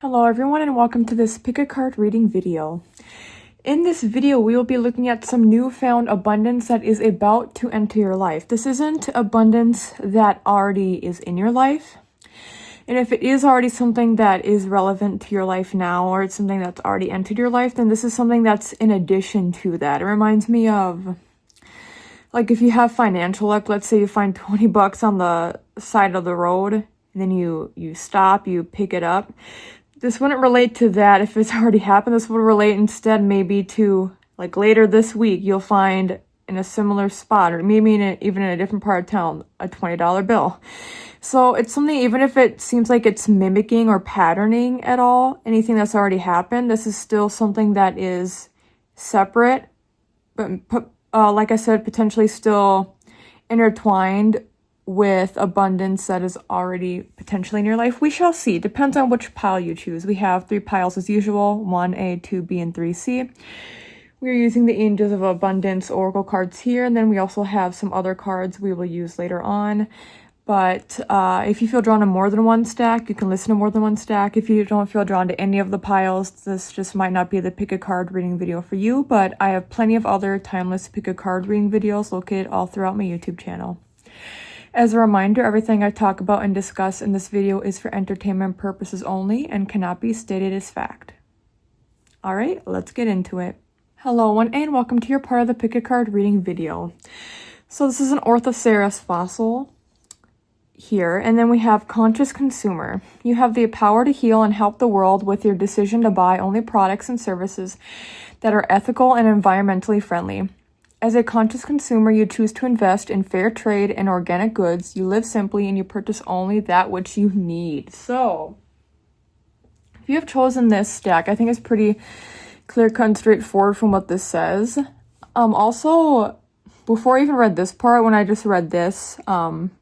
Hello everyone and welcome to this pick a card reading video. In this video, we will be looking at some newfound abundance that is about to enter your life. This isn't abundance that already is in your life. And if it is already something that is relevant to your life now, or it's something that's already entered your life, then this is something that's in addition to that. It reminds me of, like, if you have financial luck, let's say you find 20 bucks on the side of the road, and then you stop, you pick it up. This wouldn't relate to that if it's already happened. This would relate instead maybe to, like, later this week, you'll find in a similar spot, or maybe even in a different part of town, a $20 bill. So it's something, even if it seems like it's mimicking or patterning at all, anything that's already happened, this is still something that is separate, but like I said, potentially still intertwined with abundance that is already potentially in your life. We shall see. Depends on which pile you choose. We have 3 piles as usual, 1A, 2B, and 3C. We're using the Angels of Abundance Oracle cards here, and then we also have some other cards we will use later on. But if you feel drawn to more than one stack, you can listen to more than one stack. If you don't feel drawn to any of the piles, this just might not be the pick a card reading video for you, but I have plenty of other timeless pick a card reading videos located all throughout my YouTube channel. As a reminder, everything I talk about and discuss in this video is for entertainment purposes only and cannot be stated as fact. All right, let's get into it. Hello, and welcome to your part of the pick a card reading video. So this is an Orthoceras fossil here, and then we have conscious consumer. You have the power to heal and help the world with your decision to buy only products and services that are ethical and environmentally friendly. As a conscious consumer, you choose to invest in fair trade and organic goods. You live simply and you purchase only that which you need. So, if you have chosen this stack, I think it's pretty clear-cut and straightforward from what this says. Also, before I even read this part, when I just read this,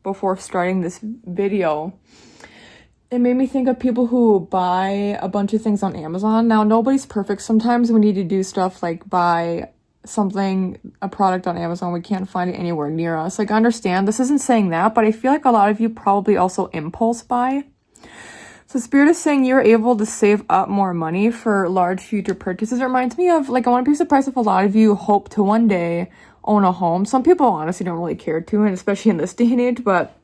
before starting this video, it made me think of people who buy a bunch of things on Amazon. Now, nobody's perfect. Sometimes we need to do stuff like buy a product on Amazon, we can't find it anywhere near us. Like, I understand this isn't saying that, but I feel like a lot of you probably also impulse buy. So Spirit is saying you're able to save up more money for large future purchases. It reminds me of, like, I wouldn't be surprised if a lot of you hope to one day own a home. Some people honestly don't really care to, and especially in this day and age, but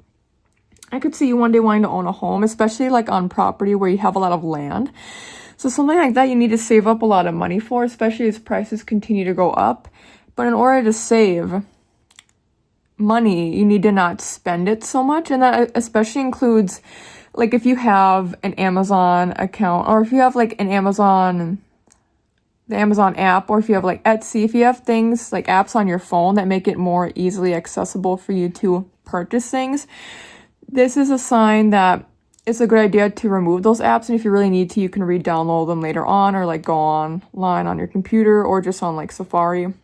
I could see you one day wanting to own a home, especially like on property where you have a lot of land. So something like that you need to save up a lot of money for, especially as prices continue to go up. But in order to save money, you need to not spend it so much. And that especially includes, like, if you have an Amazon account, or if you have like the Amazon app, or if you have like Etsy, if you have things like apps on your phone that make it more easily accessible for you to purchase things, this is a sign that it's a good idea to remove those apps, and if you really need to, you can re-download them later on, or like go online on your computer, or just on like Safari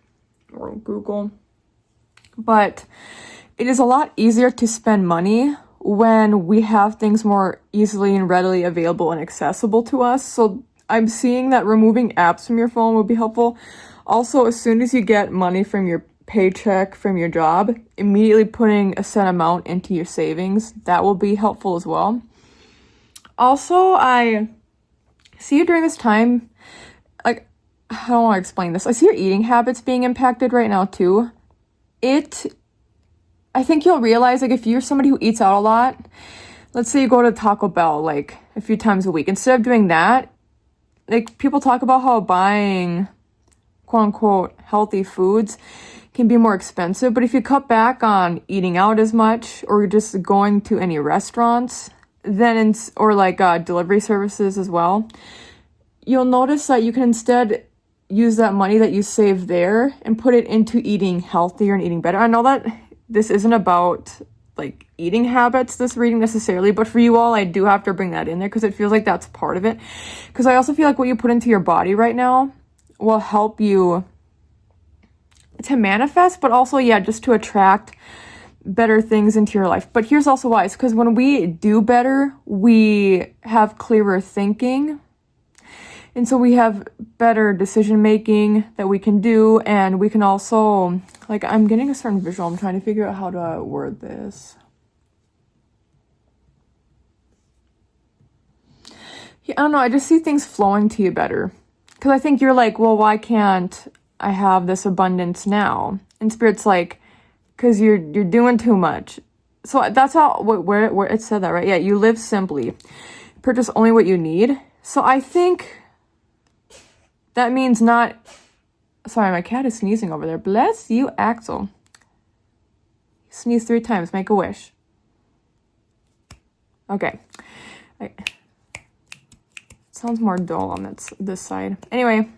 or Google. But it is a lot easier to spend money when we have things more easily and readily available and accessible to us. So I'm seeing that removing apps from your phone would be helpful. Also, as soon as you get money from your paycheck from your job, immediately putting a set amount into your savings, that will be helpful as well. Also, I see you during this time, like, I don't want to explain this. I see your eating habits being impacted right now too. I think you'll realize, like, if you're somebody who eats out a lot, let's say you go to Taco Bell like a few times a week, instead of doing that, like, people talk about how buying quote unquote healthy foods can be more expensive, but if you cut back on eating out as much, or just going to any restaurants, then or like delivery services as well, you'll notice that you can instead use that money that you save there and put it into eating healthier and eating better. I know that this isn't about like eating habits, this reading necessarily, but for you all, I do have to bring that in there because it feels like that's part of it. Because I also feel like what you put into your body right now will help you to manifest, but also, yeah, just to attract better things into your life. But here's also why. It's because when we do better, we have clearer thinking. And so we have better decision making that we can do, and we can also, like, I'm getting a certain visual. I'm trying to figure out how to word this. Yeah, I don't know. I just see things flowing to you better. Because I think you're like, well, why can't I have this abundance now? And Spirit's like, because you're doing too much. So that's how, where it said that, right? Yeah, you live simply. Purchase only what you need. So I think that means not... Sorry, my cat is sneezing over there. Bless you, Axel. Sneeze 3 times. Make a wish. Okay. Sounds more dull on this side. Anyway.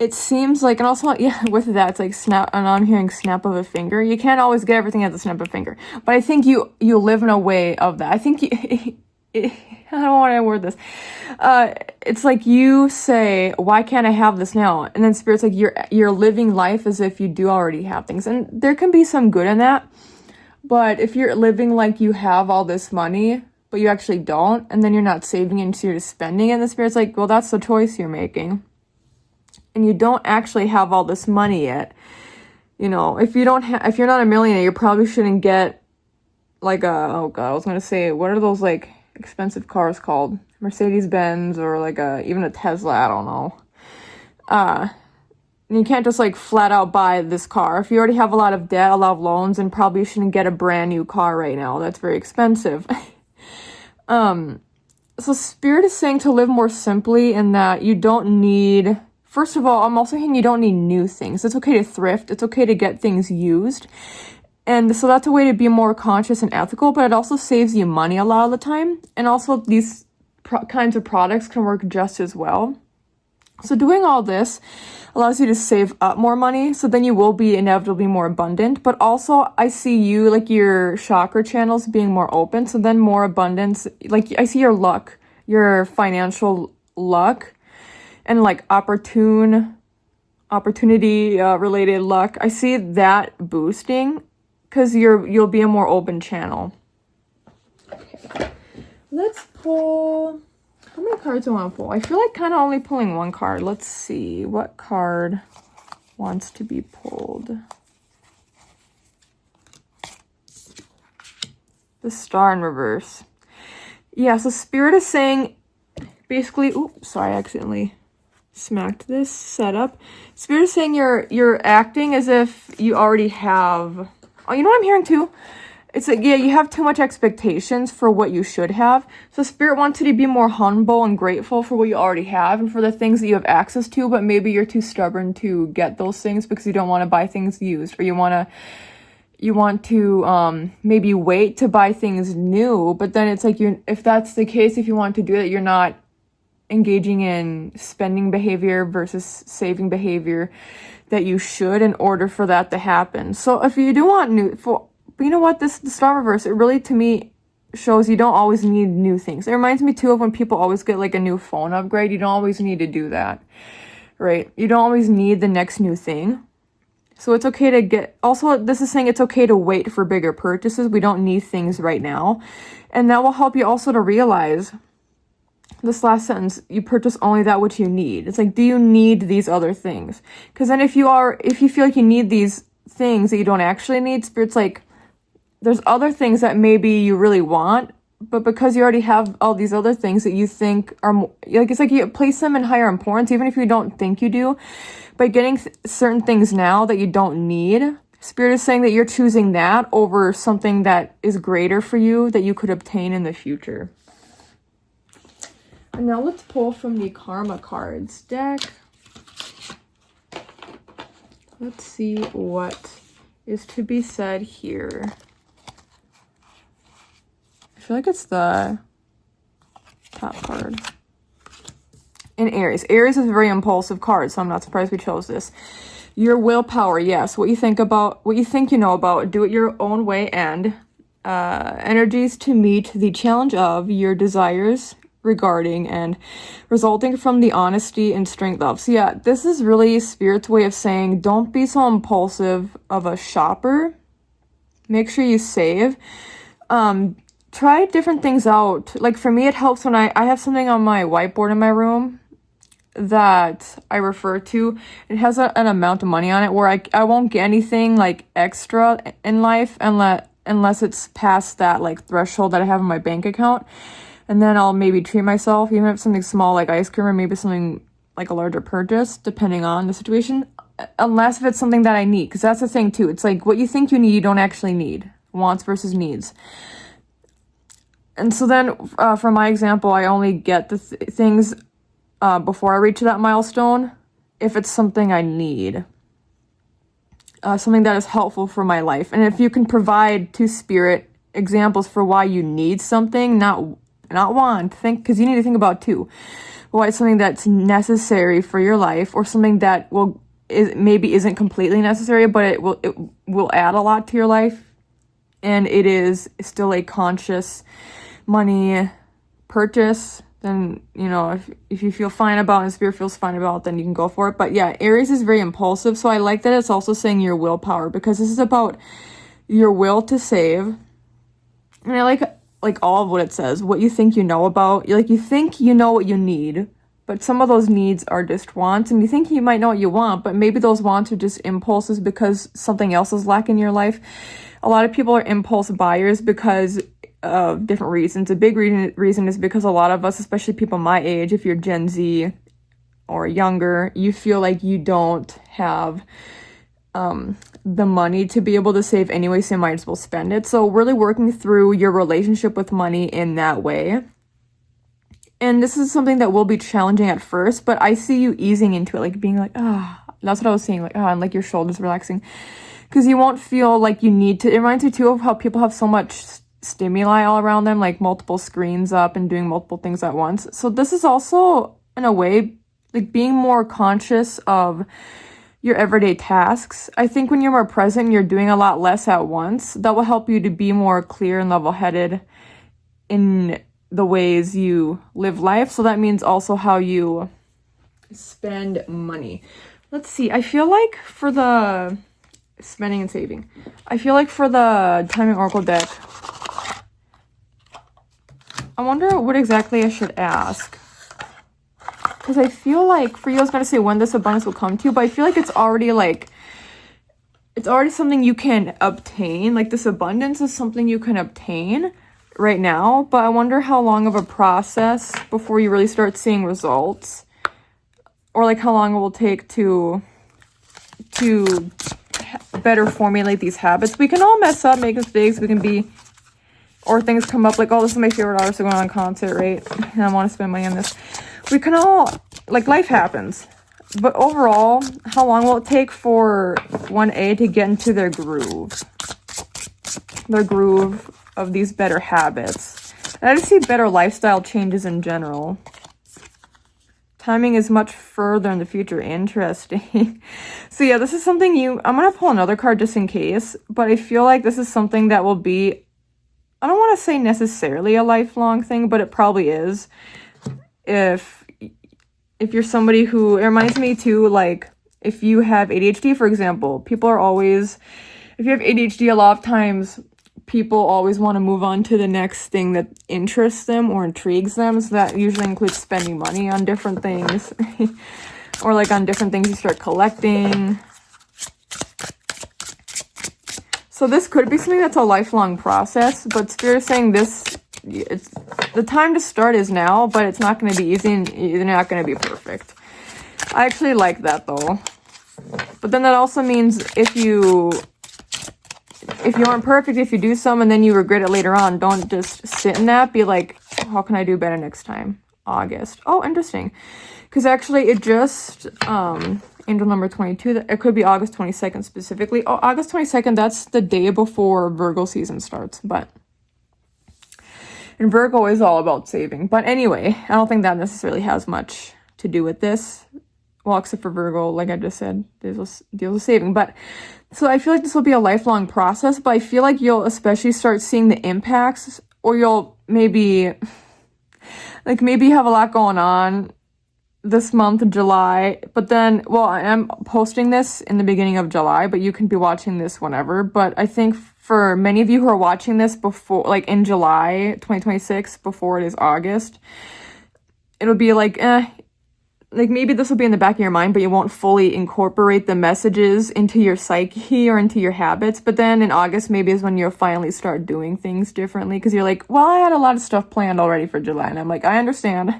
It seems like, and also, yeah, with that, it's like snap, and I'm hearing snap of a finger. You can't always get everything at the snap of a finger. But I think you live in a way of that. I think I don't want to word this. It's like you say, why can't I have this now? And then Spirit's like, you're living life as if you do already have things. And there can be some good in that. But if you're living like you have all this money, but you actually don't, and then you're not saving it, so you're just spending it, and the Spirit's like, well, that's the choice you're making. And you don't actually have all this money yet. You know, if you're not a millionaire, you probably shouldn't get like oh God, I was going to say, what are those like expensive cars called? Mercedes-Benz or like even a Tesla, I don't know. And you can't just like flat out buy this car. If you already have a lot of debt, a lot of loans, then probably you shouldn't get a brand new car right now. That's very expensive. So Spirit is saying to live more simply, and that you don't need... First of all, I'm also saying you don't need new things. It's okay to thrift. It's okay to get things used. And so that's a way to be more conscious and ethical, but it also saves you money a lot of the time. And also these kinds of products can work just as well. So doing all this allows you to save up more money. So then you will be inevitably more abundant. But also I see you, like your chakra channels being more open. So then more abundance, like I see your luck, your financial luck. And like opportunity related luck, I see that boosting because you'll be a more open channel. Okay, let's pull. How many cards do I want to pull? I feel like kind of only pulling one card. Let's see what card wants to be pulled. The Star in reverse. Yeah, so Spirit is saying basically. Oops, sorry, I accidentally smacked this setup. Spirit is saying you're acting as if you already have... Oh, you know what I'm hearing too? It's like, yeah, you have too much expectations for what you should have. So Spirit wants you to be more humble and grateful for what you already have and for the things that you have access to, but maybe you're too stubborn to get those things because you don't want to buy things used, or you want to maybe wait to buy things new. But then it's like, if that's the case, if you want to do it, you're not engaging in spending behavior versus saving behavior that you should in order for that to happen. So if you do want but you know what, the Star reverse, it really to me shows you don't always need new things. It reminds me too of when people always get like a new phone upgrade. You don't always need to do that, right? You don't always need the next new thing. So it's okay to get... Also, this is saying it's okay to wait for bigger purchases. We don't need things right now. And that will help you also to realize... This last sentence, you purchase only that which you need. It's like, do you need these other things? Because then if you feel like you need these things that you don't actually need, Spirit's like, there's other things that maybe you really want, but because you already have all these other things that you think are, like, it's like you place them in higher importance, even if you don't think you do. By getting certain things now that you don't need, Spirit is saying that you're choosing that over something that is greater for you that you could obtain in the future. And now let's pull from the Karma cards deck. Let's see what is to be said here. I feel like it's the top card. In Aries. Aries is a very impulsive card, so I'm not surprised we chose this. Your willpower, yes. What you think you know about, do it your own way, and energies to meet the challenge of your desires regarding and resulting from the honesty and strength of. So yeah, this is really Spirit's way of saying don't be so impulsive of a shopper. Make sure you save. try different things out. Like for me, it helps when I have something on my whiteboard in my room that I refer to. It has an amount of money on it where I won't get anything like extra in life unless it's past that like threshold that I have in my bank account. And then I'll maybe treat myself, even if it's something small like ice cream or maybe something like a larger purchase, depending on the situation. Unless if it's something that I need, because that's the thing too. It's like what you think you need, you don't actually need. Wants versus needs. And so then, for my example, I only get the things before I reach that milestone if it's something I need. Something that is helpful for my life. And if you can provide to spirit examples for why you need something, not want, because you need to think about too. Why it's something that's necessary for your life, or something that maybe isn't completely necessary, but it will add a lot to your life. And it is still a conscious money purchase, then, you know, if you feel fine about it and spirit feels fine about it, then you can go for it. But yeah, Aries is very impulsive. So I like that it's also saying your willpower, because this is about your will to save. And I like all of what it says, what you think you know about. Like you think you know what you need, but some of those needs are just wants, and you think you might know what you want, but maybe those wants are just impulses because something else is lacking in your life. A lot of people are impulse buyers because of different reasons. A big reason is because a lot of us, especially people my age, if you're Gen Z or younger, you feel like you don't have the money to be able to save anyway, so you might as well spend it. So really working through your relationship with money in that way. And this is something that will be challenging at first, but I see you easing into it, like being like, that's what I was saying, like, and like your shoulders relaxing. Because you won't feel like you need to. It reminds me too of how people have so much stimuli all around them, like multiple screens up and doing multiple things at once. So this is also, in a way, like being more conscious of your everyday tasks. I think when you're more present and you're doing a lot less at once, that will help you to be more clear and level-headed in the ways you live life. So that means also how you spend money. Let's see. I feel like for the spending and saving, I feel like for the timing oracle deck, I wonder what exactly I should ask. Because I feel like for you, I was going to say when this abundance will come to you, but I feel like it's already something you can obtain. Like this abundance is something you can obtain right now, but I wonder how long of a process before you really start seeing results, or like how long it will take to better formulate these habits. We can all mess up, make mistakes, we can be, or things come up like, oh, this is my favorite artist going on concert, right? And I want to spend money on this. We can all, like, life happens. But overall, how long will it take for 1A to get into their groove of these better habits? And I just see better lifestyle changes in general. Timing is much further in the future. Interesting. So yeah, this is something I'm going to pull another card just in case, but I feel like this is something that will be, I don't want to say necessarily a lifelong thing, but it probably is. If you're somebody who, it reminds me too, like if you have ADHD, for example, people are always, if you have ADHD, a lot of times people always want to move on to the next thing that interests them or intrigues them. So that usually includes spending money on different things or like on different things you start collecting. So this could be something that's a lifelong process, but Spirit is saying it's the time to start is now, but it's not going to be easy and you're not going to be perfect. I actually like that though. But then that also means if you aren't perfect, if you do some and then you regret it later on, don't just sit in that. Be like, how can I do better next time? August. Oh, interesting. Because actually it just, angel number 22, it could be August 22nd specifically. Oh, August 22nd, that's the day before Virgo season starts. And Virgo is all about saving. But anyway, I don't think that necessarily has much to do with this. Well, except for Virgo, like I just said, deals with saving. But so I feel like this will be a lifelong process, but I feel like you'll especially start seeing the impacts, or you'll maybe have a lot going on this month, July, but then, well, I am posting this in the beginning of July, but you can be watching this whenever. But I think for many of you who are watching this before, like in July 2026, before it is August, it'll be like, like maybe this will be in the back of your mind, but you won't fully incorporate the messages into your psyche or into your habits. But then in August, maybe is when you'll finally start doing things differently, because you're like, well, I had a lot of stuff planned already for July, and I'm like, I understand.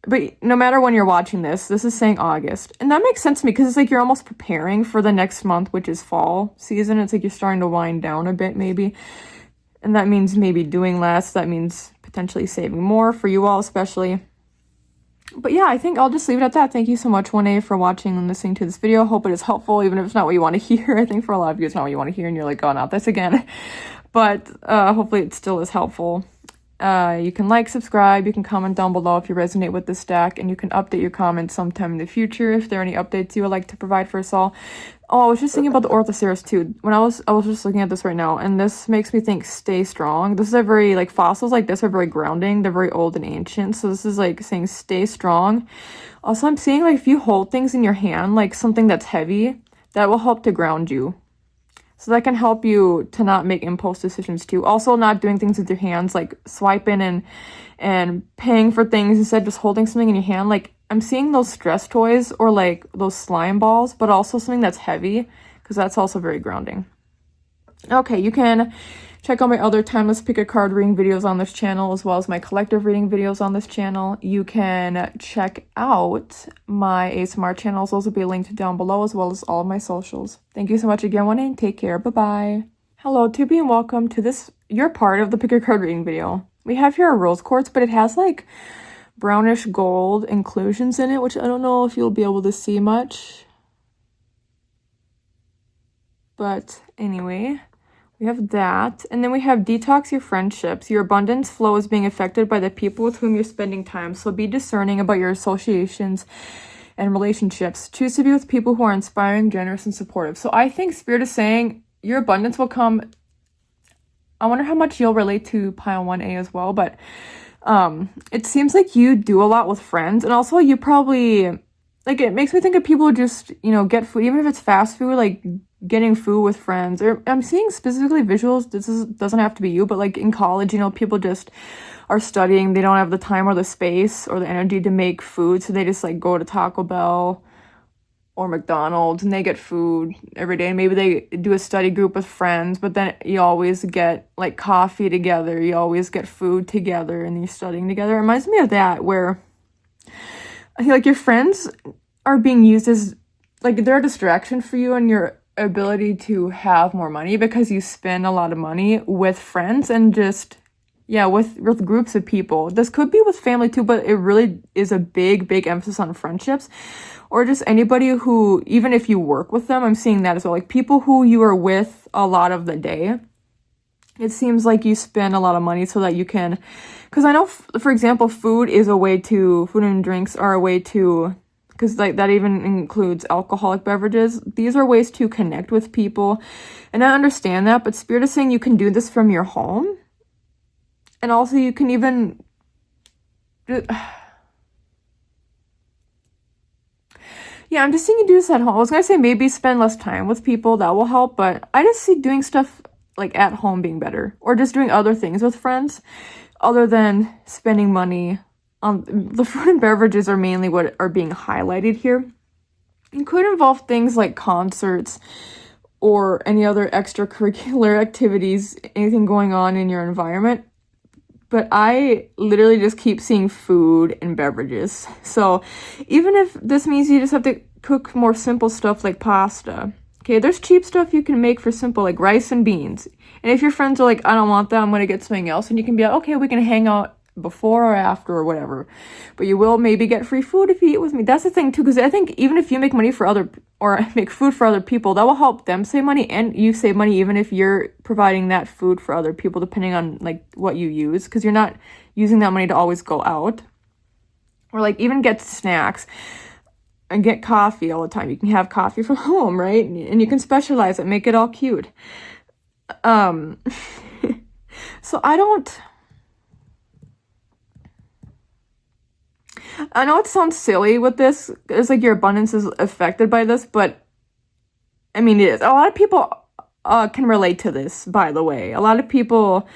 But no matter when you're watching this is saying August. And that makes sense to me, because it's like you're almost preparing for the next month, which is fall season. It's like you're starting to wind down a bit, maybe. And that means maybe doing less. That means potentially saving more for you all, especially. But yeah, I think I'll just leave it at that. Thank you so much, 1A, for watching and listening to this video. Hope it is helpful, even if it's not what you want to hear. I think for a lot of you, it's not what you want to hear, and you're like, oh, not this again. But hopefully it still is helpful. You can like, subscribe, you can comment down below if you resonate with this deck, and you can update your comments sometime in the future if there are any updates you would like to provide for us all. Oh, I was just thinking about the Orthoceras too. When I was just looking at this right now, and this makes me think stay strong. This is a very, like, fossils like this are very grounding. They're very old and ancient. So this is like saying stay strong. Also, I'm seeing like if you hold things in your hand, like something that's heavy, that will help to ground you. So that can help you to not make impulse decisions too. Also, not doing things with your hands, like swiping and paying for things instead of just holding something in your hand. Like, I'm seeing those stress toys or like those slime balls, but also something that's heavy, because that's also very grounding. Okay, you can check out my other timeless pick a card reading videos on this channel, as well as my collective reading videos on this channel. You can check out my ASMR channels. Those will be linked down below, as well as all of my socials. Thank you so much again, and take care. Bye-bye. Hello, Tubi, and welcome to this, your part of the pick a card reading video. We have here a rose quartz, but it has like brownish gold inclusions in it, which I don't know if you'll be able to see much. But anyway, we have that. And then we have detox your friendships. Your abundance flow is being affected by the people with whom you're spending time. So be discerning about your associations and relationships. Choose to be with people who are inspiring, generous, and supportive. So I think Spirit is saying your abundance will come. I wonder how much you'll relate to pile 1A as well. But it seems like you do a lot with friends. And also you probably, like, it makes me think of people who just, you know, get food, even if it's fast food, like getting food with friends. Or I'm seeing specifically visuals. Doesn't have to be you, but like in college, you know, people just are studying. They don't have the time or the space or the energy to make food, so they just like go to Taco Bell or McDonald's and they get food every day. And maybe they do a study group with friends, but then you always get like coffee together. You always get food together, and you're studying together. It reminds me of that, where I feel like your friends are being used as like they're a distraction for you and your ability to have more money, because you spend a lot of money with friends and just, yeah, with groups of people. This could be with family too, but it really is a big emphasis on friendships, or just anybody who, even if you work with them, I'm seeing that as well. Like people who you are with a lot of the day. It seems like you spend a lot of money so that you can, because I know, for example, food and drinks are a way to, because like that even includes alcoholic beverages. These are ways to connect with people, and I understand that, but Spirit is saying you can do this from your home, and also you can even yeah, I'm just seeing you do this at home. I was gonna say maybe spend less time with people, that will help, but I just see doing stuff like at home being better, or just doing other things with friends other than spending money. The food and beverages are mainly what are being highlighted here. It could involve things like concerts or any other extracurricular activities, anything going on in your environment. But I literally just keep seeing food and beverages. So even if this means you just have to cook more simple stuff like pasta, okay, there's cheap stuff you can make for simple, like rice and beans. And if your friends are like, I don't want that, I'm going to get something else, and you can be like, okay, we can hang out before or after or whatever, but you will maybe get free food if you eat with me. That's the thing too, because I think even if you make money for or make food for other people, that will help them save money, and you save money even if you're providing that food for other people, depending on like what you use, because you're not using that money to always go out, or like even get snacks and get coffee all the time. You can have coffee from home, right? And you can specialize it, make it all cute. I know it sounds silly with this. It's like your abundance is affected by this, but I mean, it is. A lot of people can relate to this, by the way. A lot of people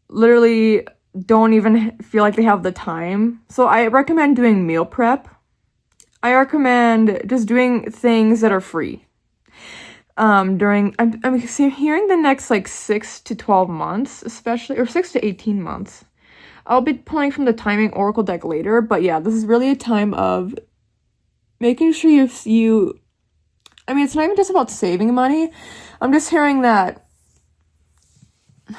literally don't even feel like they have the time. So I recommend doing meal prep. I recommend just doing things that are free. I'm hearing the next like 6 to 12 months, especially, or 6 to 18 months. I'll be pulling from the timing oracle deck later, but yeah, this is really a time of making sure you I mean, it's not even just about saving money. I'm just hearing that I'm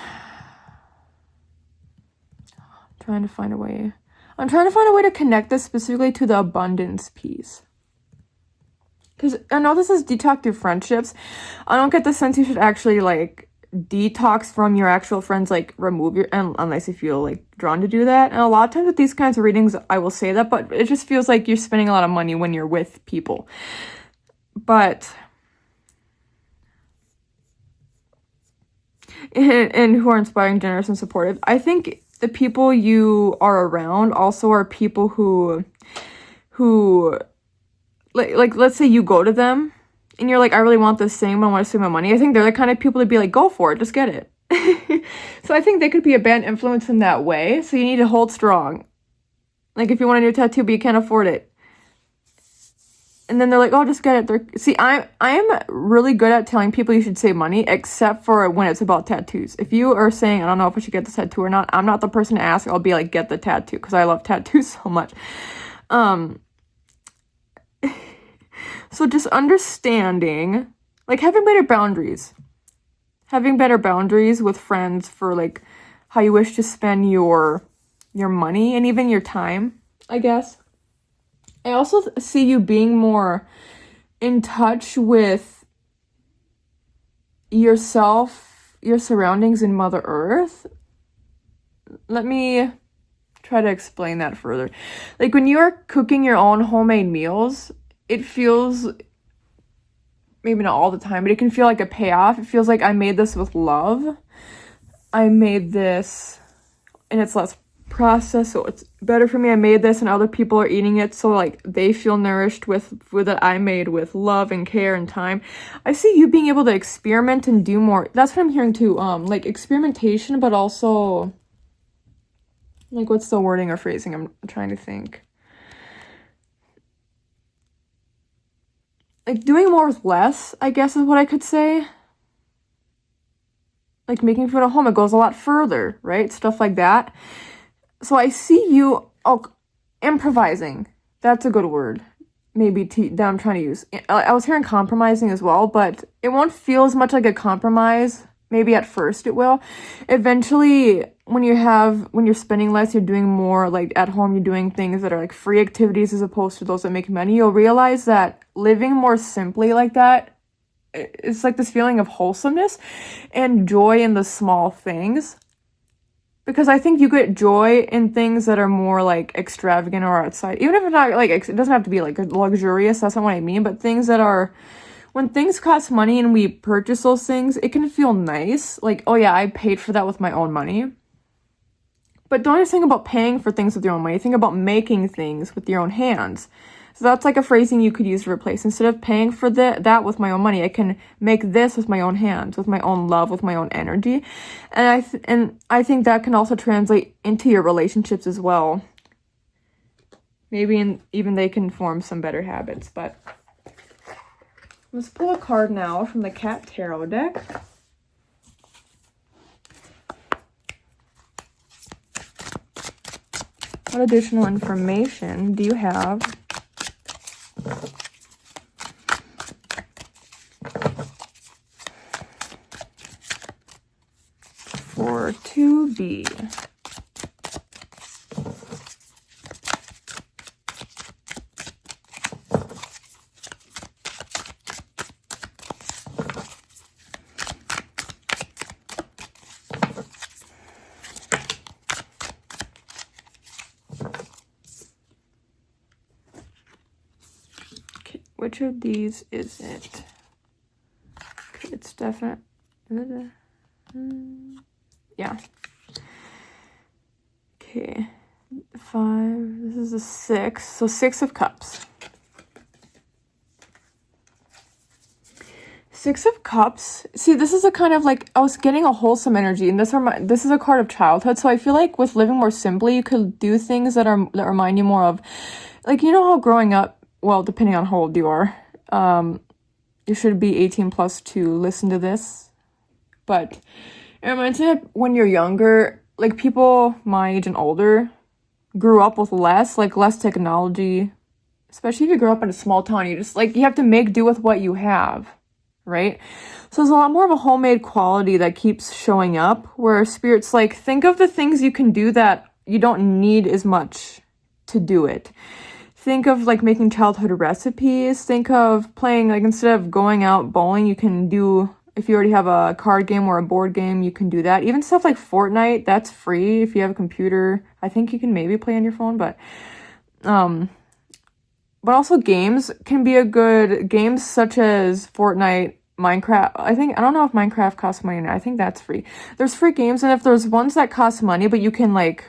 trying to find a way to connect this specifically to the abundance piece. Because I know this is detox through friendships. I don't get the sense you should actually like detox from your actual friends, like remove your, and unless you feel like drawn to do that. And a lot of times with these kinds of readings, I will say that, but it just feels like you're spending a lot of money when you're with people. But and who are inspiring, generous, and supportive. I think the people you are around also are people who like let's say you go to them and you're like, I really want this thing, but I want to save my money. I think they're the kind of people to be like, go for it, just get it. So I think they could be a bad influence in that way. So you need to hold strong. Like if you want a new tattoo but you can't afford it. And then they're like, oh, just get it. See, I am really good at telling people you should save money, except for when it's about tattoos. If you are saying, I don't know if I should get this tattoo or not, I'm not the person to ask. I'll be like, get the tattoo, because I love tattoos so much. So just understanding, like having better boundaries with friends for like how you wish to spend your money and even your time, I guess. I also see you being more in touch with yourself, your surroundings, and Mother Earth. Let me try to explain that further. Like when you are cooking your own homemade meals, it feels, maybe not all the time, but it can feel like a payoff. It feels like I made this with love. I made this and it's less processed, so it's better for me. I made this and other people are eating it, so like they feel nourished with food that I made with love and care and time. I see you being able to experiment and do more. That's what I'm hearing too. Like experimentation, but also like, what's the wording or phrasing? I'm trying to think. Like doing more with less, I guess is what I could say. Like making food at home, it goes a lot further, right? Stuff like that. So I see you improvising. That's a good word. Maybe that I'm trying to use. I was hearing compromising as well, but it won't feel as much like a compromise. Maybe at first it will. Eventually, when you're spending less, you're doing more like at home, you're doing things that are like free activities as opposed to those that make money. You'll realize that living more simply like that, it's like this feeling of wholesomeness and joy in the small things. Because I think you get joy in things that are more like extravagant or outside. Even if it's not like, it doesn't have to be like luxurious, that's not what I mean. But things that are, when things cost money and we purchase those things, it can feel nice. Like, oh yeah, I paid for that with my own money. But don't just think about paying for things with your own money. Think about making things with your own hands. So that's like a phrasing you could use to replace. Instead of paying for that with my own money, I can make this with my own hands, with my own love, with my own energy. And I think that can also translate into your relationships as well. Maybe even they can form some better habits. But let's pull a card now from the Cat Tarot deck. What additional information do you have for 2B? Which of these is it? Okay, it's definitely, yeah. Okay, 5. This is a 6. So 6 of Cups. 6 of Cups. See, this is a kind of like, I was getting a wholesome energy, and this is a card of childhood. So I feel like with living more simply, you could do things that remind you more of, like, you know how growing up, well, depending on how old you are, you should be 18 plus to listen to this. But it reminds me of when you're younger, like people my age and older grew up with less technology, especially if you grew up in a small town. You have to make do with what you have. Right? So there's a lot more of a homemade quality that keeps showing up, where Spirit's like, think of the things you can do that you don't need as much to do it. Think of like making childhood recipes. Think of playing, like, instead of going out bowling, you can do, if you already have a card game or a board game, you can do that. Even stuff like Fortnite, that's free if you have a computer. I think you can maybe play on your phone, but also games can be games such as Fortnite, Minecraft. I don't know if Minecraft costs money now. I think that's free. There's free games, and if there's ones that cost money, but you can, like,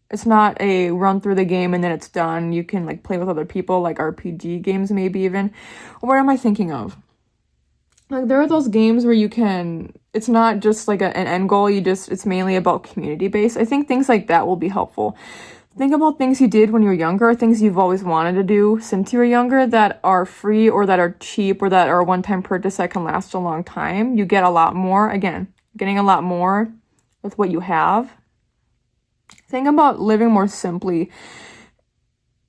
it's not a run through the game and then it's done. You can, like, play with other people, like RPG games maybe even. What am I thinking of? Like, there are those games where it's not just like an end goal, it's mainly about community based. I think things like that will be helpful. Think about things you did when you were younger, things you've always wanted to do since you were younger that are free or that are cheap or that are a one-time purchase that can last a long time. You get a lot more, again, getting a lot more with what you have. Think about living more simply,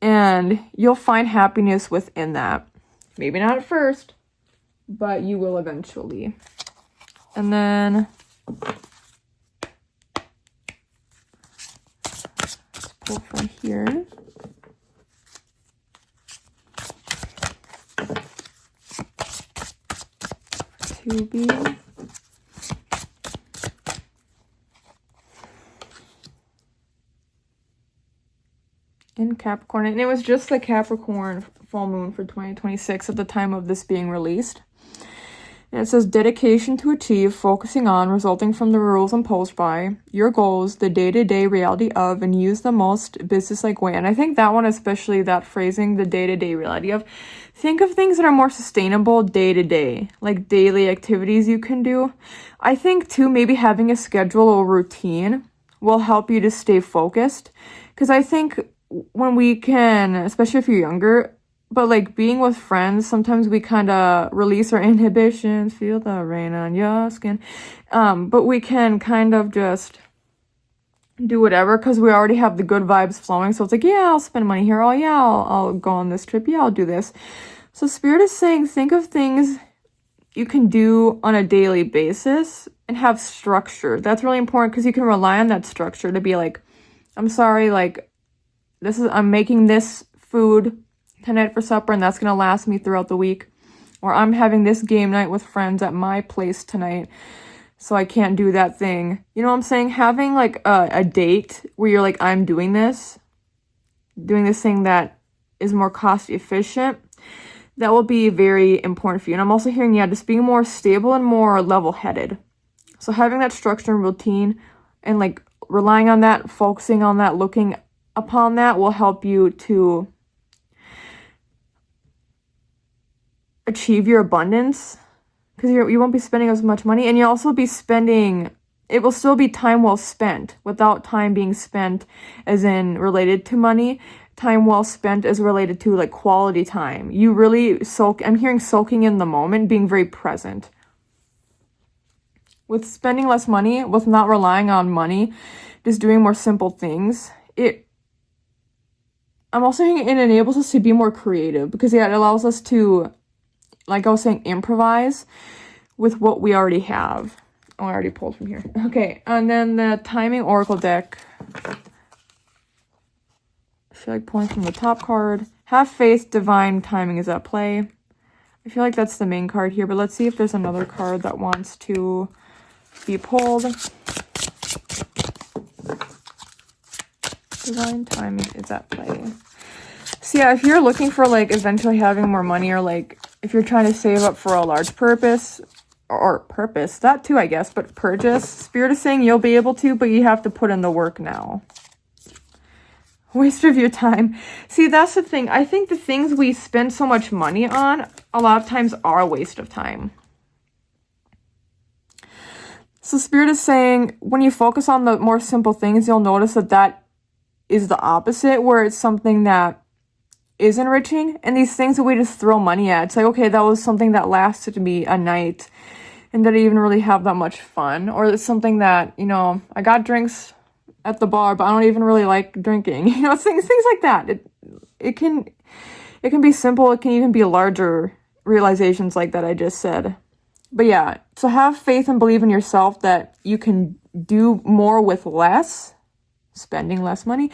and you'll find happiness within that. Maybe not at first, but you will eventually. And then pull from here. To be. In Capricorn. And it was just the Capricorn full moon for 2026 at the time of this being released. And it says, dedication to achieve, focusing on, resulting from the rules imposed by your goals, the day-to-day reality of, and use the most business-like way. And I think that one, especially that phrasing, the day-to-day reality of, think of things that are more sustainable day-to-day, like daily activities you can do. I think, too, maybe having a schedule or routine will help you to stay focused. Because I think when we can, especially if you're younger, but like being with friends, sometimes we kind of release our inhibitions, feel the rain on your skin. But we can kind of just do whatever because we already have the good vibes flowing. So it's like, yeah, I'll spend money here. Oh, yeah, I'll go on this trip. Yeah, I'll do this. So Spirit is saying, think of things you can do on a daily basis and have structure. That's really important because you can rely on that structure to be like, I'm sorry, like, I'm making this food tonight for supper and that's gonna last me throughout the week, or I'm having this game night with friends at my place tonight so I can't do that thing. You know what I'm saying? Having like a date where you're like, I'm doing this thing that is more cost efficient, that will be very important for you. And I'm also hearing, just being more stable and more level-headed. So having that structure and routine and like relying on that, focusing on that, looking upon that will help you to achieve your abundance, because you won't be spending as much money, and you'll also be it will still be time well spent without time being spent as in related to money. Time well spent is related to like quality time. You really I'm hearing soaking in the moment, being very present. With spending less money, with not relying on money, just doing more simple things, I'm also hearing it enables us to be more creative because it allows us to, like I was saying, improvise with what we already have. Oh, I already pulled from here. Okay, and then the timing oracle deck. I feel like pulling from the top card. Have faith, divine timing is at play. I feel like that's the main card here, but let's see if there's another card that wants to be pulled. Divine timing is at play. So yeah, if you're looking for like eventually having more money, or like if you're trying to save up for a large purpose, that too, I guess, but purchase, Spirit is saying you'll be able to, but you have to put in the work now. Waste of your time. See, that's the thing. I think the things we spend so much money on, a lot of times are a waste of time. So Spirit is saying, when you focus on the more simple things, you'll notice that that is the opposite, where it's something that is enriching. And these things that we just throw money at, it's like, okay, that was something that lasted me a night and didn't even really have that much fun. Or it's something that, you know, I got drinks at the bar, but I don't even really like drinking. You know, things like that. It can be simple. It can even be larger realizations like that I just said. But yeah, so have faith and believe in yourself that you can do more with less, spending less money,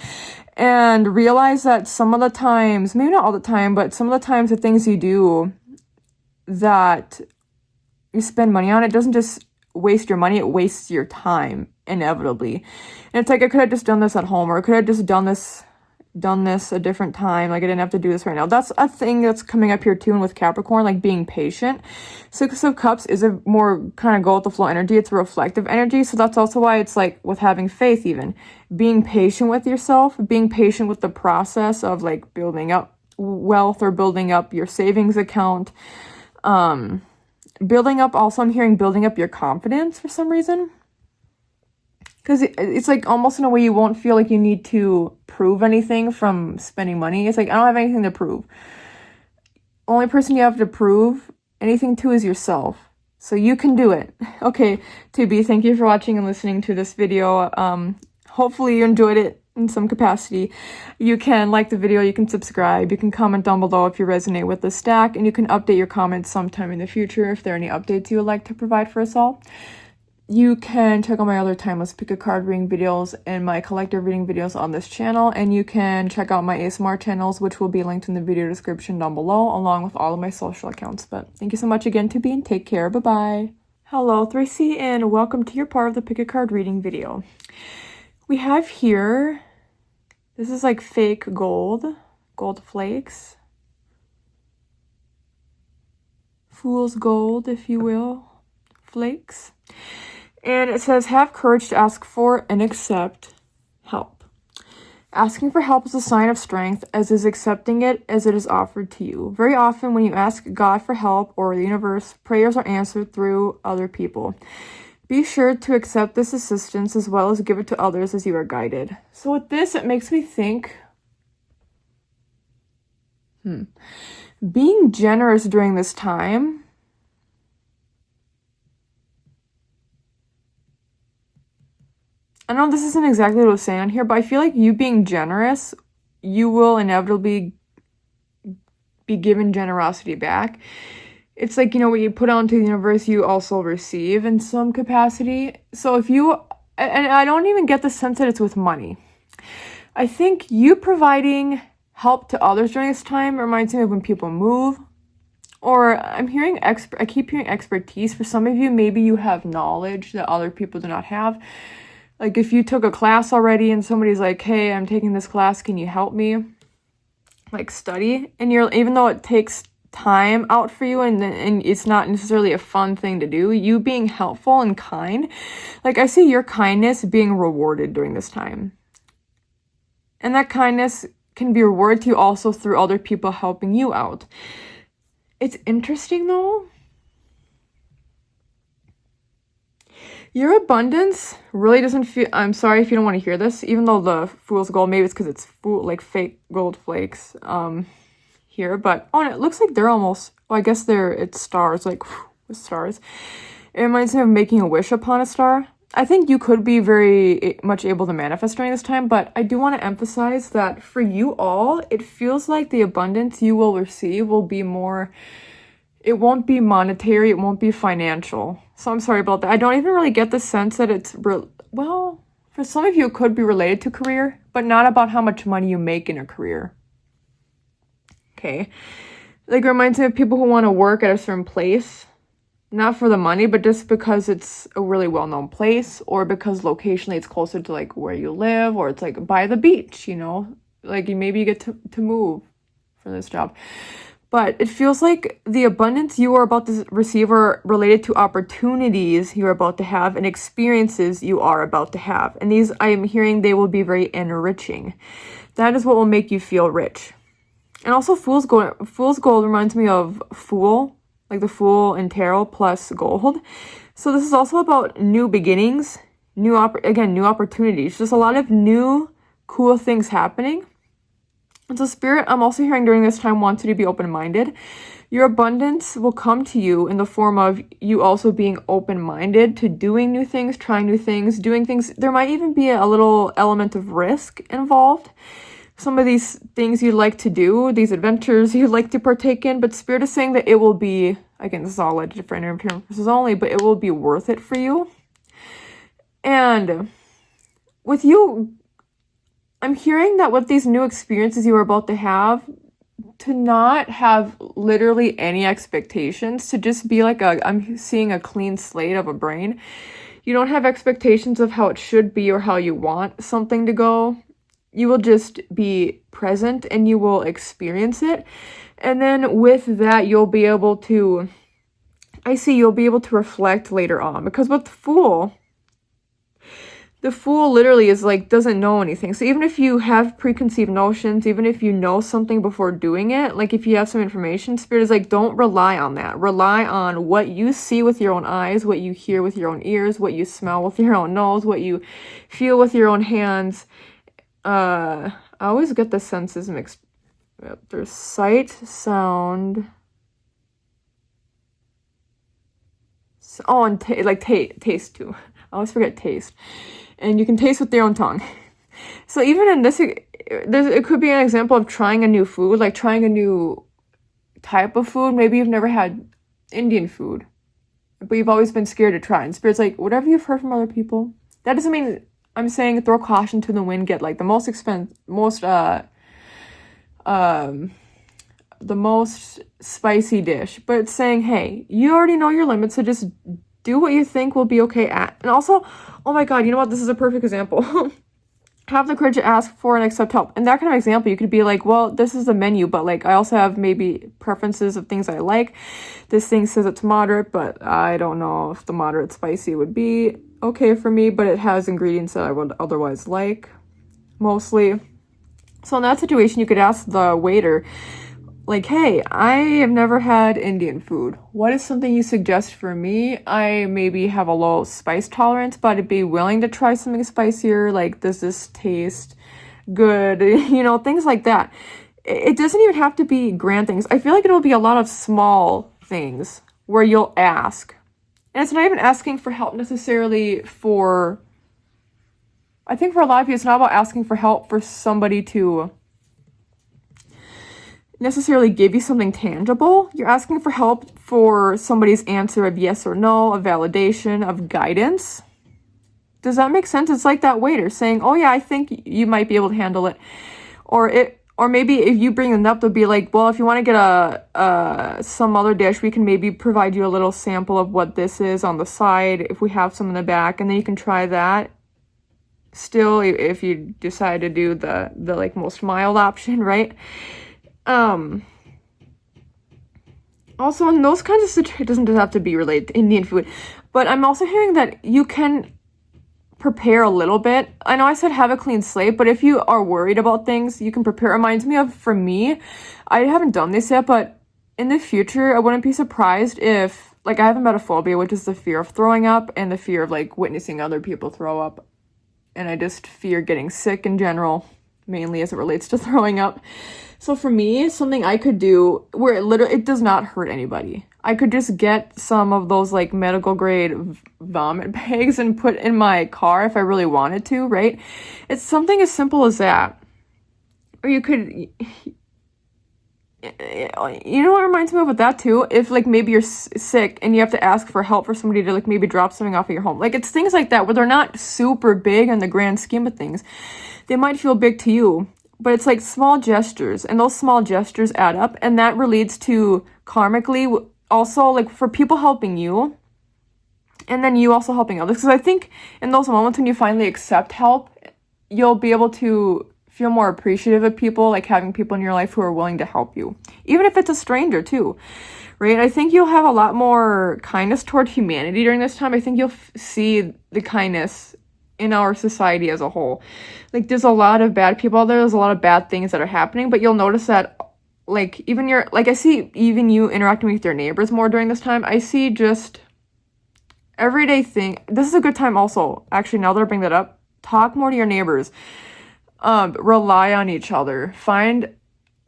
and realize that some of the times, maybe not all the time, but some of the times the things you do that you spend money on, it doesn't just waste your money, it wastes your time inevitably. And it's like, I could have just done this at home, or I could have just done this a different time. Like, I didn't have to do this right now. That's a thing that's coming up here too, and with Capricorn, like being patient. Six of Cups is a more kind of go with the flow energy. It's a reflective energy. So that's also why it's like with having faith, even being patient with yourself, being patient with the process of like building up wealth or building up your savings account. Building up, also I'm hearing building up your confidence for some reason. Because it's like almost in a way you won't feel like you need to prove anything from spending money. It's like, I don't have anything to prove. Only person you have to prove anything to is yourself. So you can do it. Okay, TB, thank you for watching and listening to this video. Hopefully you enjoyed it in some capacity. You can like the video, you can subscribe, you can comment down below if you resonate with the stack, and you can update your comments sometime in the future if there are any updates you would like to provide for us all. You can check out my other timeless pick a card reading videos and my collective reading videos on this channel, and you can check out my ASMR channels, which will be linked in the video description down below, along with all of my social accounts. But thank you so much again, TB, and take care. Bye-bye. Hello, 3C, and welcome to your part of the pick a card reading video. We have here, this is like fake gold flakes. Fool's gold, if you will, flakes. And it says, have courage to ask for and accept help. Asking for help is a sign of strength, as is accepting it as it is offered to you. Very often when you ask God for help or the universe, prayers are answered through other people. Be sure to accept this assistance as well as give it to others as you are guided. So with this, it makes me think, being generous during this time, I know this isn't exactly what I was saying on here, but I feel like you being generous, you will inevitably be given generosity back. It's like, you know, what you put out into the universe, you also receive in some capacity. So if you, and I don't even get the sense that it's with money. I think you providing help to others during this time reminds me of when people move. Or I keep hearing expertise. For some of you, maybe you have knowledge that other people do not have. Like if you took a class already and somebody's like, hey, I'm taking this class, can you help me? Like study. And even though it takes time out for you and it's not necessarily a fun thing to do, you being helpful and kind, like I see your kindness being rewarded during this time. And that kindness can be rewarded to you also through other people helping you out. It's interesting though. Your abundance really doesn't feel, I'm sorry if you don't want to hear this, even though the fool's gold, maybe it's because it's like fake gold flakes here, but oh, and it looks like they're almost, well, I guess it's stars, like with stars. It reminds me of making a wish upon a star. I think you could be very much able to manifest during this time, but I do want to emphasize that for you all, it feels like the abundance you will receive will be more, it won't be monetary, it won't be financial. So I'm sorry about that. I don't even really get the sense that it's, well, for some of you it could be related to career, but not about how much money you make in a career. Okay. Like it reminds me of people who want to work at a certain place, not for the money, but just because it's a really well-known place, or because locationally it's closer to like where you live, or it's like by the beach, you know, like maybe you get to move for this job. But it feels like the abundance you are about to receive are related to opportunities you're about to have and experiences you are about to have. And these, I am hearing, they will be very enriching. That is what will make you feel rich. And also Fool's Gold reminds me of Fool, like the Fool in tarot plus gold. So this is also about new beginnings, new opportunities, just a lot of new cool things happening. And so Spirit, I'm also hearing during this time, wants you to be open-minded. Your abundance will come to you in the form of you also being open-minded to doing new things, trying new things, doing things. There might even be a little element of risk involved. Some of these things you'd like to do, these adventures you'd like to partake in, but Spirit is saying that it will be, again, this is all legend for energy purposes only, but it will be worth it for you. And with you, I'm hearing that with these new experiences you are about to have, to not have literally any expectations, to just be like I'm seeing a clean slate of a brain. You don't have expectations of how it should be or how you want something to go. You will just be present and you will experience it. And then with that, you'll be able to reflect later on. Because with the Fool literally is like, doesn't know anything. So even if you have preconceived notions, even if you know something before doing it, like if you have some information, Spirit is like, don't rely on that. Rely on what you see with your own eyes, what you hear with your own ears, what you smell with your own nose, what you feel with your own hands. I always get the senses mixed. There's sight, sound. And taste too. I always forget taste. And you can taste with your own tongue. So even in this, it could be an example of trying a new food, like trying a new type of food. Maybe you've never had Indian food, but you've always been scared to try. And Spirit's like, whatever you've heard from other people, that doesn't mean I'm saying throw caution to the wind, get like the most spicy dish. But it's saying, hey, you already know your limits, so just do what you think will be okay at. And also, oh my God, you know what? This is a perfect example. Have the courage to ask for and accept help. In that kind of example, you could be like, well, this is the menu, but like I also have maybe preferences of things I like. This thing says it's moderate, but I don't know if the moderate spicy would be okay for me, but it has ingredients that I would otherwise like, mostly. So in that situation, you could ask the waiter, like, hey, I have never had Indian food. What is something you suggest for me? I maybe have a low spice tolerance, but I'd be willing to try something spicier. Like, does this taste good? You know, things like that. It doesn't even have to be grand things. I feel like it'll be a lot of small things where you'll ask. And it's not even asking for help necessarily for... I think for a lot of you, it's not about asking for help for somebody to necessarily give you something tangible. You're asking for help for somebody's answer of yes or no, of validation, of guidance. Does that make sense? It's like that waiter saying, oh yeah, I think you might be able to handle it. Or maybe if you bring it up, they'll be like, well, if you want to get some other dish, we can maybe provide you a little sample of what this is on the side if we have some in the back, and then you can try that. Still, if you decide to do the like most mild option, right? Also in those kinds of situations, it doesn't have to be related to Indian food, but I'm also hearing that you can prepare a little bit. I know I said have a clean slate, but if you are worried about things, you can prepare. It reminds me of, for me, I haven't done this yet, but in the future, I wouldn't be surprised if, like, I have a emetophobia, which is the fear of throwing up and the fear of, like, witnessing other people throw up. And I just fear getting sick in general, mainly as it relates to throwing up. So for me, something I could do where it does not hurt anybody. I could just get some of those like medical grade vomit bags and put in my car if I really wanted to, right? It's something as simple as that. Or you could, you know what reminds me of with that too? If like maybe you're sick and you have to ask for help for somebody to like maybe drop something off at your home. Like it's things like that where they're not super big in the grand scheme of things. They might feel big to you. But it's like small gestures, and those small gestures add up, and that relates to karmically also like for people helping you, and then you also helping others. Because I think in those moments when you finally accept help, you'll be able to feel more appreciative of people, like having people in your life who are willing to help you, even if it's a stranger too, right? I think you'll have a lot more kindness toward humanity during this time. I think you'll see the kindness in our society as a whole. Like, there's a lot of bad people out there. There's a lot of bad things that are happening, but you'll notice that, like, I see even you interacting with your neighbors more during this time. I see just everyday thing. This is a good time also, actually, now that I bring that up. Talk more to your neighbors. Rely on each other. Find,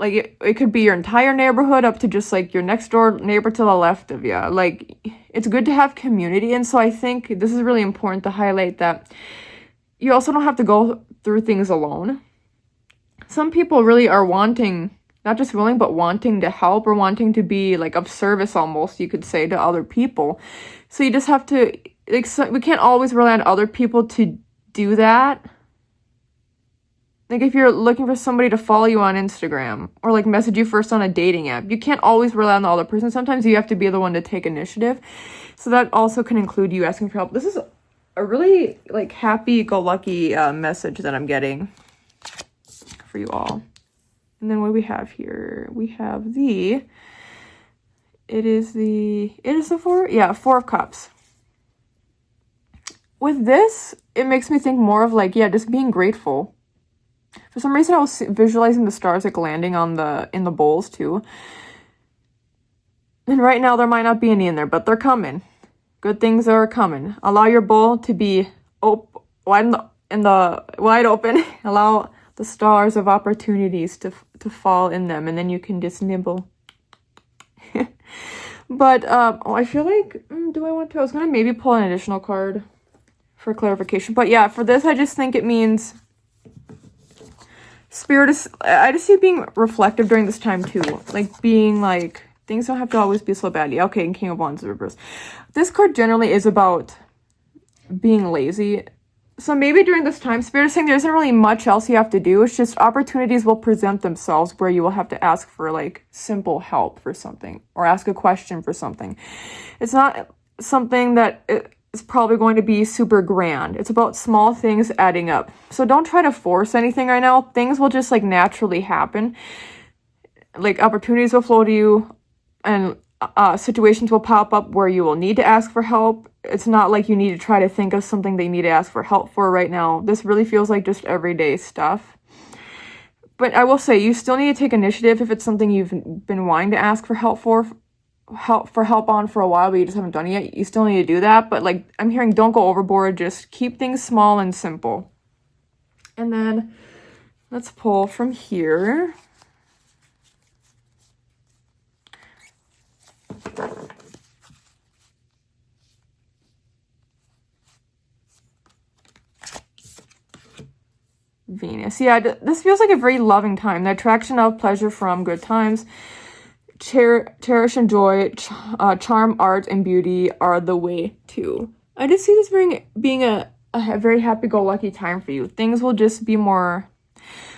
like, it could be your entire neighborhood up to just, like, your next door neighbor to the left of you. Like, it's good to have community, and so I think this is really important to highlight that you also don't have to go through things alone. Some people really are wanting, not just willing, but wanting to help or wanting to be, like, of service almost, you could say, to other people. So you just have to, like, we can't always rely on other people to do that. Like, if you're looking for somebody to follow you on Instagram or, like, message you first on a dating app, you can't always rely on the other person. Sometimes you have to be the one to take initiative. So that also can include you asking for help. This is a really, like, happy-go-lucky message that I'm getting for you all. And then what do we have here? We have it is the Four of Cups. With this, it makes me think more of, like, just being grateful. For some reason, I was visualizing the stars, like, landing in the bowls, too. And right now, there might not be any in there, but they're coming. Good things are coming. Allow your bowl to be wide open. Allow the stars of opportunities to fall in them, and then you can just nibble. But, I feel like, do I want to? I was going to maybe pull an additional card for clarification. But yeah, for this, I just think it means Spirit is, I just see being reflective during this time too. Like, being like, things don't have to always be so bad. Yeah, okay, and King of Wands reverse. This card generally is about being lazy. So maybe during this time, Spirit is saying there isn't really much else you have to do. It's just opportunities will present themselves where you will have to ask for, like, simple help for something or ask a question for something. It's not something that is probably going to be super grand. It's about small things adding up. So don't try to force anything right now. Things will just, like, naturally happen. Like, opportunities will flow to you, and situations will pop up where you will need to ask for help. It's not like you need to try to think of something that you need to ask for help for right now. This really feels like just everyday stuff. But I will say, you still need to take initiative if it's something you've been wanting to ask for help on for a while, but you just haven't done it yet. You still need to do that. But, like, I'm hearing, don't go overboard. Just keep things small and simple. And then let's pull from here. Venus. Yeah, this feels like a very loving time. The attraction of pleasure from good times. Cherish and joy, charm, art, and beauty are the way too. I just see this being a very happy-go-lucky time for you. Things will just be more...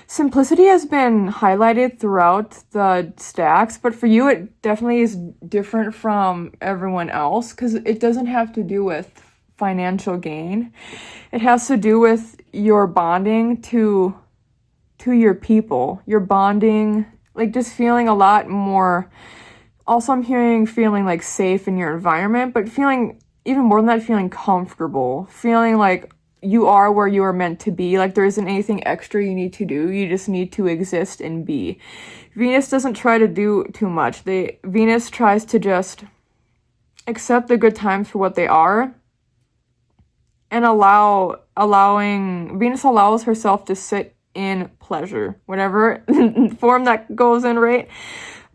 Simplicity has been highlighted throughout the stacks, but for you, it definitely is different from everyone else because it doesn't have to do with financial gain. It has to do with your bonding to your people. Your bonding, like, just feeling a lot more. Also, I'm hearing feeling, like, safe in your environment, but feeling, even more than that, feeling comfortable. Feeling like you are where you are meant to be. Like, there isn't anything extra you need to do. You just need to exist and be. Venus doesn't try to do too much. Venus tries to just accept the good times for what they are, and Venus allows herself to sit in pleasure, whatever form that goes in, right?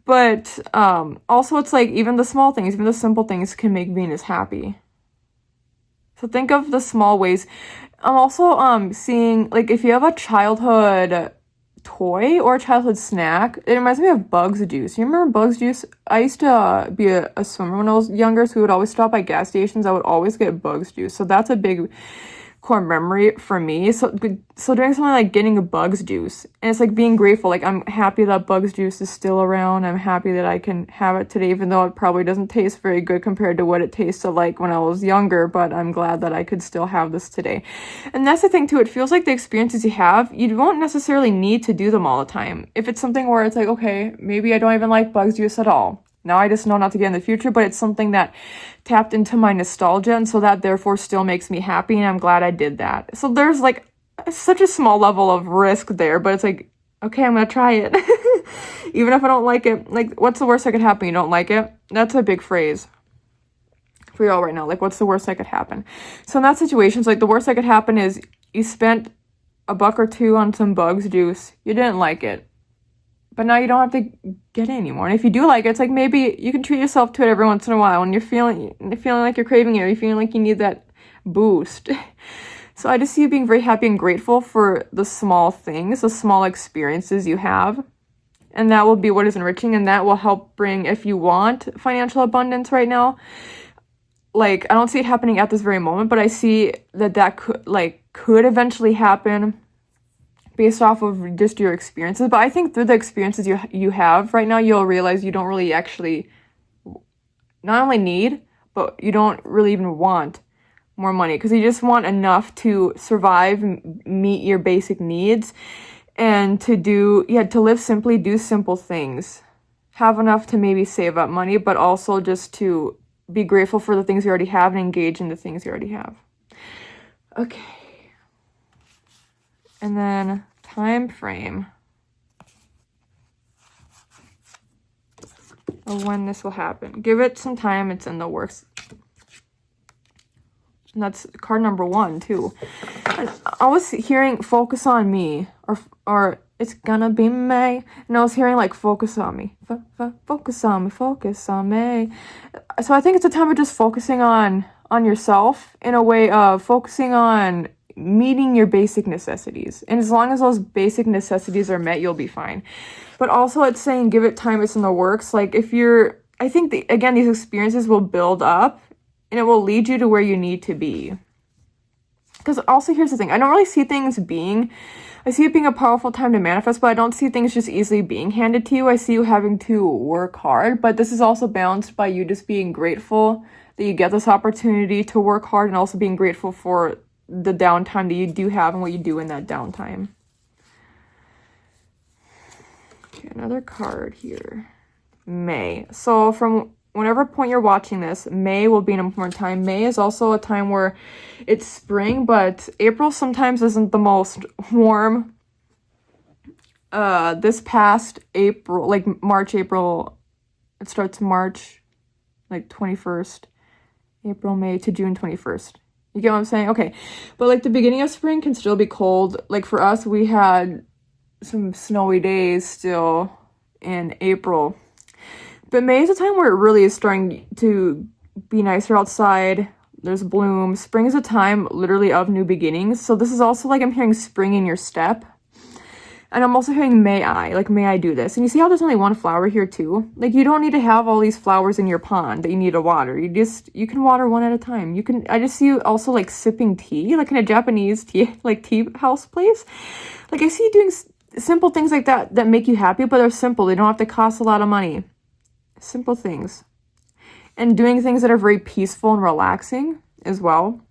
But also, it's like, even the small things, even the simple things can make Venus happy. So think of the small ways. I'm also seeing, like, if you have a childhood toy or a childhood snack, it reminds me of Bugs Juice. You remember Bugs Juice? I used to be a swimmer when I was younger, so we would always stop by gas stations. I would always get Bugs Juice. So that's a big core memory for me. So doing something like getting a Bugs Juice, and it's like being grateful. Like, I'm happy that Bugs Juice is still around. I'm happy that I can have it today, even though it probably doesn't taste very good compared to what it tasted like when I was younger, but I'm glad that I could still have this today. And that's the thing too, it feels like the experiences you have, you won't necessarily need to do them all the time. If it's something where it's like, okay, maybe I don't even like Bugs Juice at all, Now I just know not to get in the future, but it's something that tapped into my nostalgia, and so that therefore still makes me happy, and I'm glad I did that. So there's like such a small level of risk there, but it's like, okay, I'm gonna try it. Even if I don't like it. Like, what's the worst that could happen? You don't like it? That's a big phrase for y'all right now. Like, what's the worst that could happen? So in that situation, it's like the worst that could happen is you spent $1 or $2 on some bugs juice. You didn't like it. But now you don't have to get it anymore. And if you do like it, it's like maybe you can treat yourself to it every once in a while when you're feeling like you're craving it, or you're feeling like you need that boost. So I just see you being very happy and grateful for the small things, the small experiences you have. And that will be what is enriching, and that will help bring, if you want financial abundance right now. Like, I don't see it happening at this very moment, but I see that could eventually happen based off of just your experiences. But I think through the experiences you have right now, you'll realize you don't really actually not only need, but you don't really even want more money, because you just want enough to survive, meet your basic needs, and to live simply, do simple things, have enough to maybe save up money, but also just to be grateful for the things you already have and engage in the things you already have. Okay. And then time frame of when this will happen. Give it some time. It's in the works. And that's card number 1 too. And I was hearing focus on me, or it's gonna be May. And I was hearing like focus on me. Focus on me, focus on me. So I think it's a time of just focusing on yourself, in a way of focusing on meeting your basic necessities. And as long as those basic necessities are met, you'll be fine. But also it's saying give it time, it's in the works. Like I think again, these experiences will build up, and it will lead you to where you need to be. Because also, here's the thing. I don't really see I see it being a powerful time to manifest, but I don't see things just easily being handed to you. I see you having to work hard, but this is also balanced by you just being grateful that you get this opportunity to work hard, and also being grateful for the downtime that you do have and what you do in that downtime. Okay, another card here. May. So from whenever point you're watching this, May will be an important time. May is also a time where it's spring, but April sometimes isn't the most warm. This past April, like March, April, it starts March, like 21st, April, May to June 21st. You get what I'm saying? Okay. But like the beginning of spring can still be cold. Like for us, we had some snowy days still in April. But May is a time where it really is starting to be nicer outside. There's bloom. Spring is a time literally of new beginnings. So this is also like I'm hearing spring in your step. And I'm also hearing may I do this. And you see how there's only one flower here too? Like you don't need to have all these flowers in your pond that you need to water. You can water one at a time. I just see you also like sipping tea, like in a Japanese tea house place. Like I see you doing simple things like that make you happy, but they're simple. They don't have to cost a lot of money. Simple things. And doing things that are very peaceful and relaxing as well.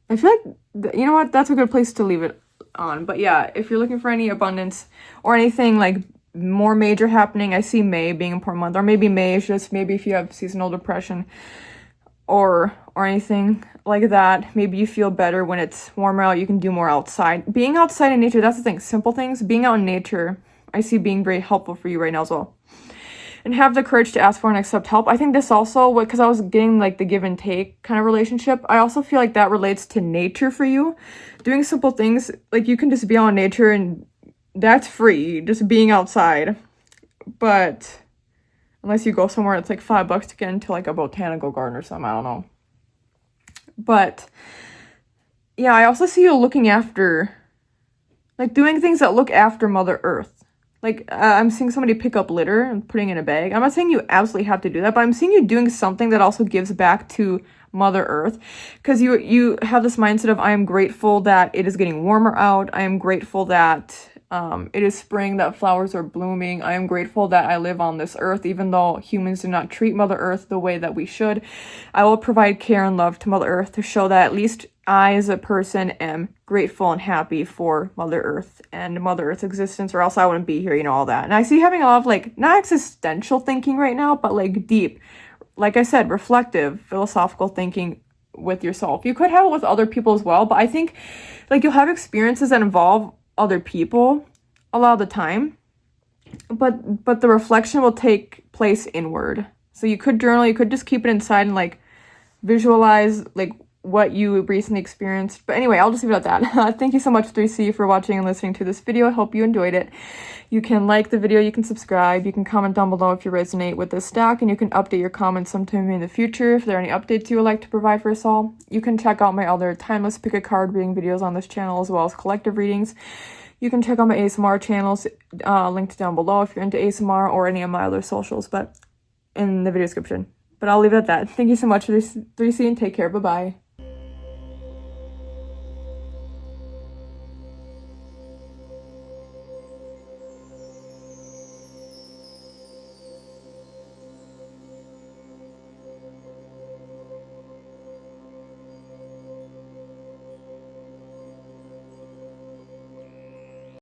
I feel like, you know what, that's a good place to leave it on. But yeah, if you're looking for any abundance or anything like more major happening, I see May being an important month. Or maybe May is just maybe if you have seasonal depression or anything like that. Maybe you feel better when it's warmer out, you can do more outside. Being outside in nature, that's the thing. Simple things, being out in nature, I see being very helpful for you right now as well. And have the courage to ask for and accept help. I think this also, because I was getting like the give and take kind of relationship, I also feel like that relates to nature for you. Doing simple things, like you can just be out in nature and that's free, just being outside. But unless you go somewhere, it's like $5 to get into like a botanical garden or something, I don't know. But yeah, I also see you looking after, like doing things that look after Mother Earth. Like, I'm seeing somebody pick up litter and putting it in a bag. I'm not saying you absolutely have to do that, but I'm seeing you doing something that also gives back to Mother Earth. Because you have this mindset of, I am grateful that it is getting warmer out. I am grateful that it is spring, that flowers are blooming. I am grateful that I live on this earth, even though humans do not treat Mother Earth the way that we should. I will provide care and love to Mother Earth to show that at least I, as a person, am grateful and happy for Mother Earth and Mother Earth's existence, or else I wouldn't be here, you know, all that. And I see having a lot of, like, not existential thinking right now, but, like, deep, like I said, reflective, philosophical thinking with yourself. You could have it with other people as well, but I think, like, you'll have experiences that involve other people a lot of the time, but the reflection will take place inward. So you could journal, you could just keep it inside and, like, visualize, like, what you recently experienced. But anyway, I'll just leave it at that. Thank you so much, 3C, for watching and listening to this video. I hope you enjoyed it. You can like the video, you can subscribe, you can comment down below if you resonate with this stack, and you can update your comments sometime in the future if there are any updates you would like to provide for us all. You can check out my other timeless pick a card reading videos on this channel, as well as collective readings. You can check out my ASMR channels, linked down below if you're into ASMR, or any of my other socials, but in the video description. But I'll leave it at that. Thank you so much, 3C, and take care. Bye-bye.